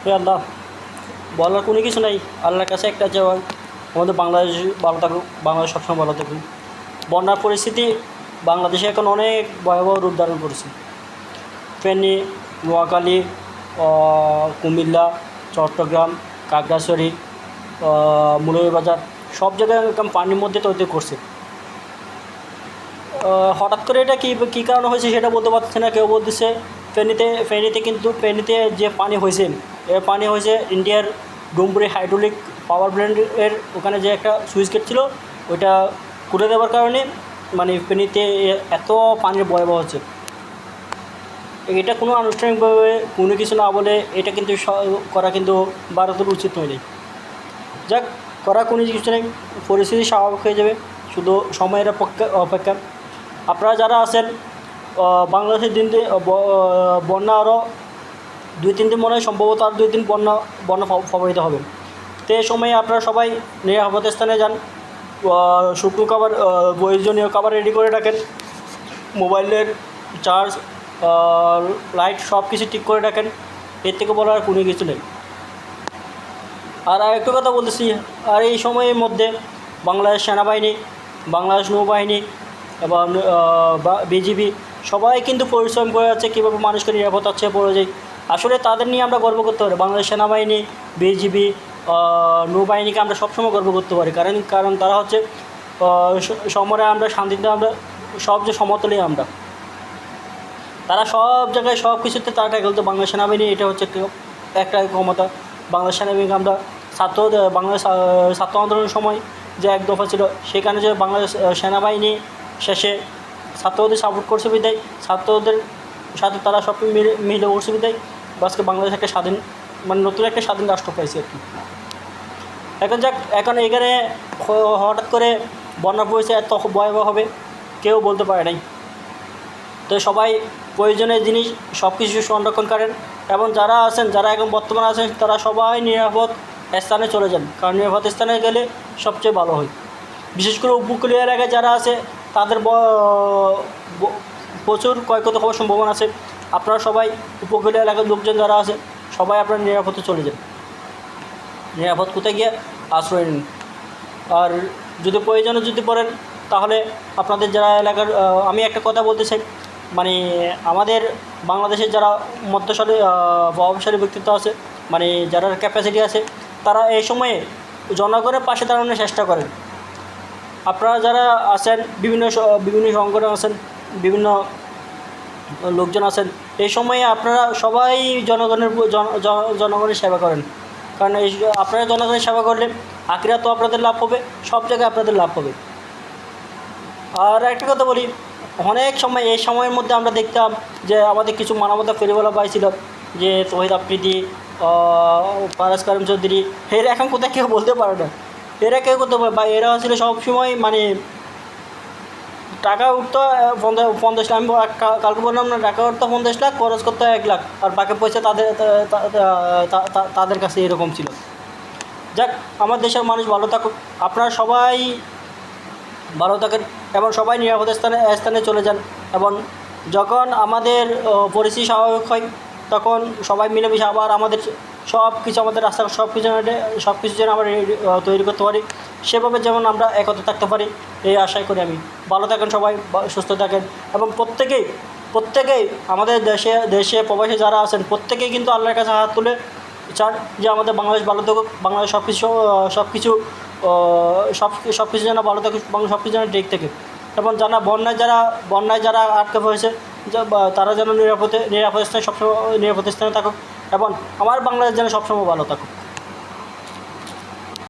হে আল্লাহ, বলার কোনো কিছু নাই। আল্লাহর কাছে একটা চাওয়া, আমাদের বাংলাদেশ ভালো থাকুক, বাংলাদেশ সবসময় ভালো থাকুক। বন্যার পরিস্থিতি বাংলাদেশে এখন অনেক ভয়াবহ রূপ ধারণ করেছে। ফেনী, নোয়াখালী, কুমিল্লা, চট্টগ্রাম, খাগড়াছড়ি, মৌলভীবাজার সব জায়গায় একদম পানির মধ্যে তৈরি করছে। হঠাৎ করে এটা কী কারণে হয়েছে সেটা বলতে পারছে না কেউ। বলতেছে ফেনীতে যে পানি হয়েছে, এ পানি হয়েছে ইন্ডিয়ার ডুমবুরি হাইড্রোলিক পাওয়ার প্ল্যান্টের ওখানে যে একটা সুইচ গেট ছিল, ওইটা খুলে দেওয়ার কারণে মানে ফেনীতে এত পানির ভয়াবহ হচ্ছে। এটা কোনো আনুষ্ঠানিকভাবে কোনো কিছু না বলে এটা কিন্তু করা কিন্তু ভারতের উচিত নয়। যাক, করা কোনো কিছু নেই, পরিস্থিতি স্বাভাবিক হয়ে যাবে, শুধু সময়ের অপেক্ষা। আপনারা যারা আছেন, বাংলাদেশের বন্যা আরও 2-3 দিন মনে হয়, সম্ভবত আর 2 দিন বন্যা প্রভাবিত হবে। তো এই সময়ে আপনারা সবাই নিরাপদ স্থানে যান, শুকনো খাবার, প্রয়োজনীয় খাবার রেডি করে রাখেন, মোবাইলের চার্জ, লাইট সব কিছু ঠিক করে রাখেন। এর থেকে বলার কোনো কিছু নেই। আর আরেকটু কথা বলতেছি, আর এই সময়ের মধ্যে বাংলাদেশ সেনাবাহিনী, বাংলাদেশ নৌবাহিনী এবং বিজিবি সবাই কিন্তু পরিশ্রম করে যাচ্ছে কীভাবে মানুষকে নিরাপদ হচ্ছে পড়ে যায়। আসলে তাদের নিয়ে আমরা গর্ব করতে পারি। বাংলাদেশ সেনাবাহিনী, বিজিবি, নৌবাহিনীকে আমরা সবসময় গর্ব করতে পারি, কারণ তারা হচ্ছে সমরে আমরা শান্তিতে আমরা সব যে সমতলে আমরা, তারা সব জায়গায় সব কিছুতে তারা ট্যাকল। তো বাংলাদেশ সেনাবাহিনী এটা হচ্ছে একটা ক্ষমতা। বাংলাদেশ সেনাবাহিনীকে আমরা বাংলাদেশ ছাত্র আন্দোলনের সময় যে এক দফা ছিল, সেখানে যে বাংলাদেশ সেনাবাহিনী শেষে ছাত্রদের সাপোর্ট করছে বিদায়, ছাত্রদের সাথে তারা সব মিলে করছে বিদায় আজকে বাংলাদেশ একটা স্বাধীন, মানে নতুন একটা স্বাধীন রাষ্ট্র পাইছে আর কি। এখন এখানে হঠাৎ করে বন্যা পরিস্থিতি এত ভয়াবহ হবে কেউ বলতে পারে নাই। তো সবাই প্রয়োজনীয় জিনিস সব কিছু সংরক্ষণ করেন, এবং যারা এখন বর্তমানে আছেন তারা সবাই নিরাপদ স্থানে চলে যান, কারণ নিরাপদ স্থানে গেলে সবচেয়ে ভালো হয়। বিশেষ করে উপকূলীয় এলাকায় যারা আছে তাদের প্রচুর ক্ষয়ক্ষতি হওয়ার সম্ভাবনা আছে। আপনারা সবাই উপকূলীয় এলাকার লোকজন যারা আছে সবাই আপনারা নিরাপদে চলে যান। নিরাপদ কোথায় গিয়ে আশ্রয় নিন। আর যদি প্রয়োজনে যদি পড়েন তাহলে আপনাদের যারা এলাকার, আমি একটা কথা বলতে চাই, মানে আমাদের বাংলাদেশের যারা মধ্যশালী প্রভাবশালী ব্যক্তিত্ব আছে, মানে যারা ক্যাপাসিটি আছে, তারা এই সময়ে জনগণের পাশে দাঁড়ানোর চেষ্টা করেন। আপনারা যারা আছেন, বিভিন্ন সংগঠন আছেন, বিভিন্ন লোকজন আছেন, এই সময়ে আপনারা সবাই জনগণের সেবা করেন, কারণ আপনারা জনগণের সেবা করলে আখিরাত তো আপনাদের লাভ হবে, সব জায়গায় আপনাদের লাভ হবে। আর একটা কথা বলি, অনেক সময় এই সময়ের মধ্যে আমরা দেখতাম যে আমাদের কিছু মানবতা ফেরিওয়ালা ভাই ছিল, যে তহিদ আফ্রিদি, পারাস কারিম চৌধুরী, এরা এখন কোথায় কেউ বলতে পারে না। এরা কেউ করতে পারে বা এরা ছিল সবসময় মানে টাকা উঠতো 50 লাখ, আমি কালকে বললাম না, টাকা উঠতো 50 লাখ, খরচ করতো 1 লাখ, আর বাকি পয়সা তাদের কাছে এরকম ছিল। যাক, আমার দেশের মানুষ ভালো থাকুক, আপনারা সবাই ভালো থাকেন এবং সবাই নিরাপদ স্থানে চলে যান। এবং যখন আমাদের পরিস্থিতি স্বাভাবিক হয় তখন সবাই মিলেমিশে আবার আমাদের আমাদের রাস্তাঘাট সব কিছু যেন আমরা তৈরি করতে পারি, সেভাবে যেমন আমরা একত্রে থাকতে পারি, এই আশাই করি আমি। ভালো থাকেন সবাই, সুস্থ থাকেন, এবং প্রত্যেকেই আমাদের দেশে প্রবাসী যারা আছেন প্রত্যেকেই কিন্তু আল্লাহর কাছে হাত তুলে চান যে আমাদের বাংলাদেশ ভালো থাকুক, বাংলাদেশ সব কিছু যেন ভালো থাকুক, সব কিছু যেন ঠিক থাকে। এবং বন্যায় যারা আটকে পড়েছে তারা যেন নিরাপদ স্থানে সবসময় নিরাপদ স্থানে থাকুক, এবং আমার বাংলাদেশ যেন সবসময় ভালো থাকুক।